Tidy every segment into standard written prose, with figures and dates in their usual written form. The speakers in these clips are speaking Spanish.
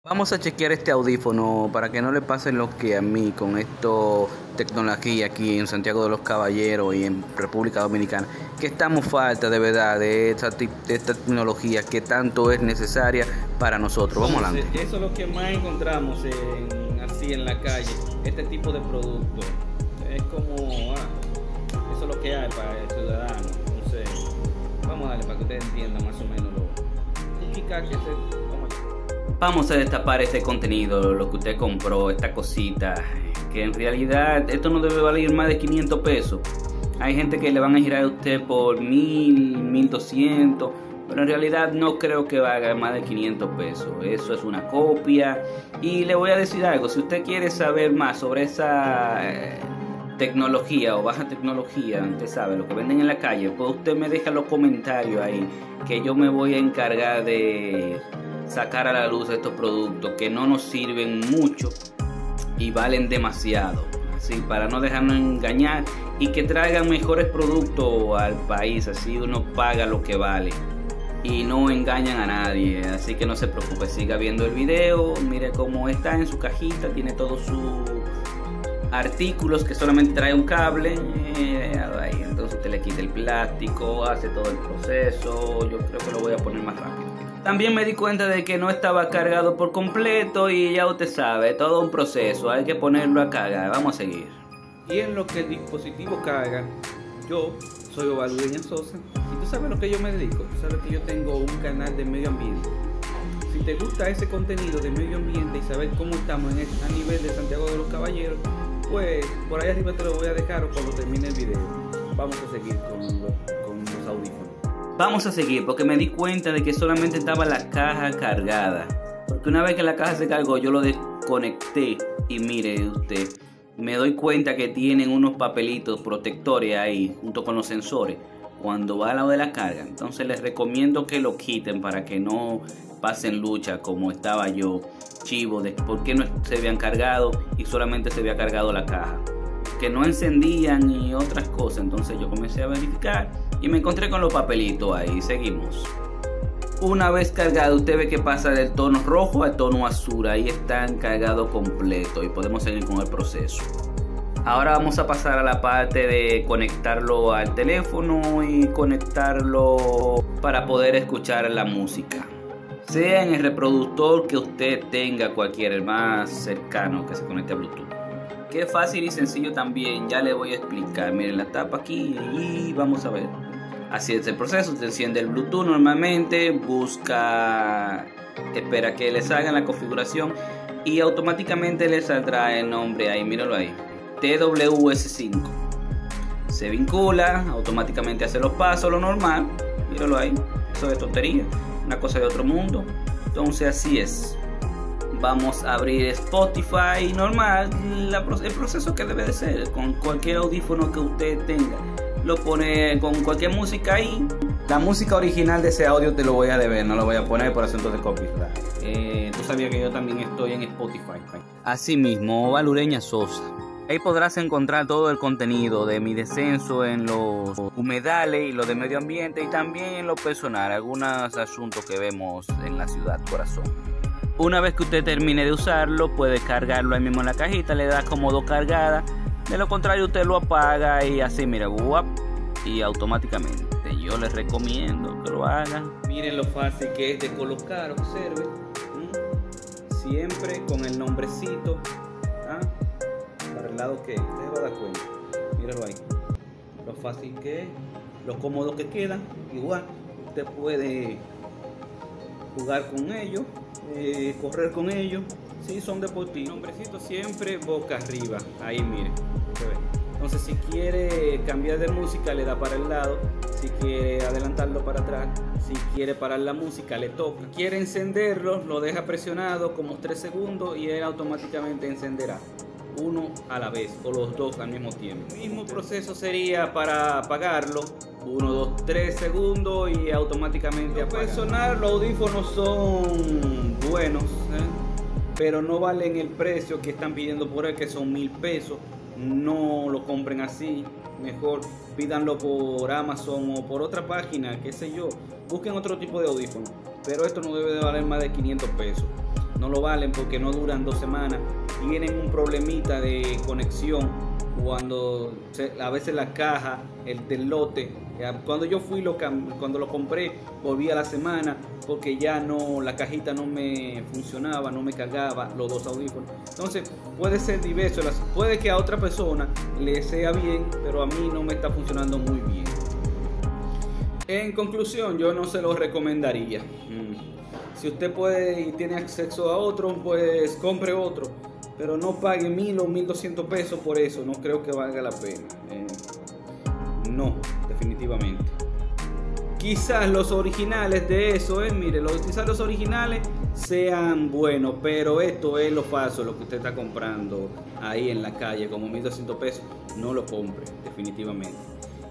Vamos a chequear este audífono para que no le pase lo que a mí con esto tecnología aquí en Santiago de los Caballeros y en República Dominicana, que estamos falta de verdad de esta tecnología que tanto es necesaria para nosotros. Vamos adelante. Eso es lo que más encontramos así en la calle, este tipo de productos. Es como, eso es lo que hay para el ciudadano. Entonces, vamos a darle para que ustedes entiendan más o menos lo significa que Vamos a destapar este contenido, lo que usted compró, esta cosita, que en realidad esto no debe valer más de 500 pesos. Hay gente que le van a girar a usted por 1000, 1200, pero en realidad no creo que valga más de 500 pesos. Eso es una copia. Y le voy a decir algo, si usted quiere saber más sobre esa tecnología o baja tecnología, usted sabe, lo que venden en la calle, pues usted me deja los comentarios ahí, que yo me voy a encargar de sacar a la luz estos productos que no nos sirven mucho y valen demasiado, así para no dejarnos engañar y que traigan mejores productos al país, así uno paga lo que vale y no engañan a nadie. Así que no se preocupe, siga viendo el video, mire cómo está en su cajita, tiene todos sus artículos que solamente trae un cable, entonces usted le quita el plástico, hace todo el proceso. Yo creo que lo voy a poner más rápido. También me di cuenta de que no estaba cargado por completo y ya usted sabe, todo un proceso, hay que ponerlo a cargar. Vamos a seguir. Y en lo que el dispositivo carga, yo soy Ovalureña Sosa y tú sabes lo que yo me dedico. Tú sabes que yo tengo un canal de medio ambiente. Si te gusta ese contenido de medio ambiente y saber cómo estamos a nivel de Santiago de los Caballeros, pues por ahí arriba te lo voy a dejar o cuando termine el video. Vamos a seguir con los audífonos. Vamos a seguir porque me di cuenta de que solamente estaba la caja cargada. Porque una vez que la caja se cargó yo lo desconecté y mire usted, me doy cuenta que tienen unos papelitos protectores ahí junto con los sensores cuando va al lado de la carga. Entonces les recomiendo que lo quiten para que no pasen lucha como estaba yo, chivo, de por qué no se habían cargado y solamente se había cargado la caja, que no encendían y otras cosas. Entonces yo comencé a verificar y me encontré con los papelitos ahí. Seguimos. Una vez cargado, usted ve que pasa del tono rojo al tono azul. Ahí están cargados completo y podemos seguir con el proceso. Ahora vamos a pasar a la parte de conectarlo al teléfono y conectarlo para poder escuchar la música. Sea en el reproductor que usted tenga, cualquiera, el más cercano que se conecte a Bluetooth. Que fácil y sencillo también, ya le voy a explicar. Miren la tapa aquí y vamos a ver. Así es el proceso, usted enciende el Bluetooth normalmente, busca, espera que le salga la configuración y automáticamente le saldrá el nombre ahí, míralo ahí, TWS5. Se vincula, automáticamente hace los pasos, lo normal, míralo ahí, eso es tontería, una cosa de otro mundo. Entonces así es. Vamos a abrir Spotify normal, el proceso que debe de ser, con cualquier audífono que usted tenga. Lo pone con cualquier música ahí. La música original de ese audio te lo voy a deber, no lo voy a poner por asuntos de copyright. Tú sabías que yo también estoy en Spotify. Así mismo, Ovalureña Sosa. Ahí podrás encontrar todo el contenido de mi descenso en los humedales y lo de medio ambiente y también en lo personal, algunos asuntos que vemos en la ciudad corazón. Una vez que usted termine de usarlo, puede cargarlo ahí mismo en la cajita, le da como dos cargadas. De lo contrario, usted lo apaga y así, mira, ¡guap! Y automáticamente. Yo les recomiendo que lo hagan. Miren lo fácil que es de colocar, observen. Siempre con el nombrecito. Para el lado que usted va a dar cuenta. Míralo ahí. Lo fácil que es, lo cómodo que queda. Igual, usted puede jugar con ellos. Correr con ellos, si son deportivos. Nombrecito siempre boca arriba, ahí mire. Entonces si quiere cambiar de música le da para el lado, si quiere adelantarlo para atrás, si quiere parar la música le toca. Si quiere encenderlo, lo deja presionado como 3 segundos y él automáticamente encenderá, uno a la vez o los dos al mismo tiempo. El mismo proceso sería para apagarlo, 1, 2, 3 segundos y automáticamente apaga. Sonar, los audífonos son buenos, pero no valen el precio que están pidiendo por él, que son 1000 pesos. No lo compren así, mejor pídanlo por Amazon o por otra página, qué sé yo. Busquen otro tipo de audífono, pero esto no debe de valer más de 500 pesos. no lo valen porque no duran 2 semanas. Tienen un problemita de conexión cuando a veces la caja, el del lote, cuando yo fui, cuando lo compré, volví a la semana porque ya no, la cajita no me funcionaba, no me cargaba los 2 audífonos. Entonces puede ser diverso, puede que a otra persona le sea bien, pero a mí no me está funcionando muy bien. En conclusión, yo no se lo recomendaría. Si usted puede y tiene acceso a otro, pues compre otro, pero no pague 1.000 o 1.200 pesos por eso. No creo que valga la pena. No, definitivamente. Quizás los originales de eso, mire, quizás los originales sean buenos, pero esto es lo falso, lo que usted está comprando ahí en la calle, como 1.200 pesos. No lo compre, definitivamente.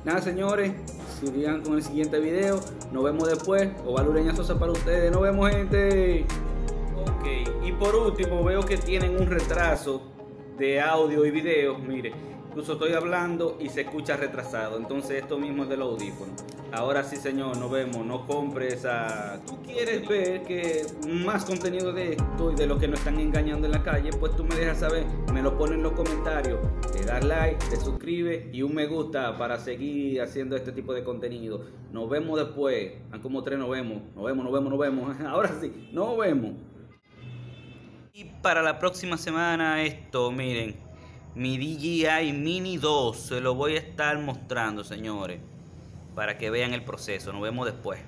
Nada, señores, sigan con el siguiente video. Nos vemos después. Ovalureña Sosa para ustedes. Nos vemos, gente. Ok, y por último, veo que tienen un retraso de audio y video. Mire, incluso estoy hablando y se escucha retrasado. Entonces esto mismo es del audífono. Ahora sí, señor, nos vemos. No compres a... ¿Tú quieres ver que más contenido de esto y de lo que nos están engañando en la calle? Pues tú me dejas saber, me lo pones en los comentarios. Le das like, te suscribes y un me gusta para seguir haciendo este tipo de contenido. Nos vemos después. Como 3 nos vemos. Nos vemos. Ahora sí, nos vemos. Y para la próxima semana esto, miren, mi DJI Mini 2 se lo voy a estar mostrando, señores, para que vean el proceso. Nos vemos después.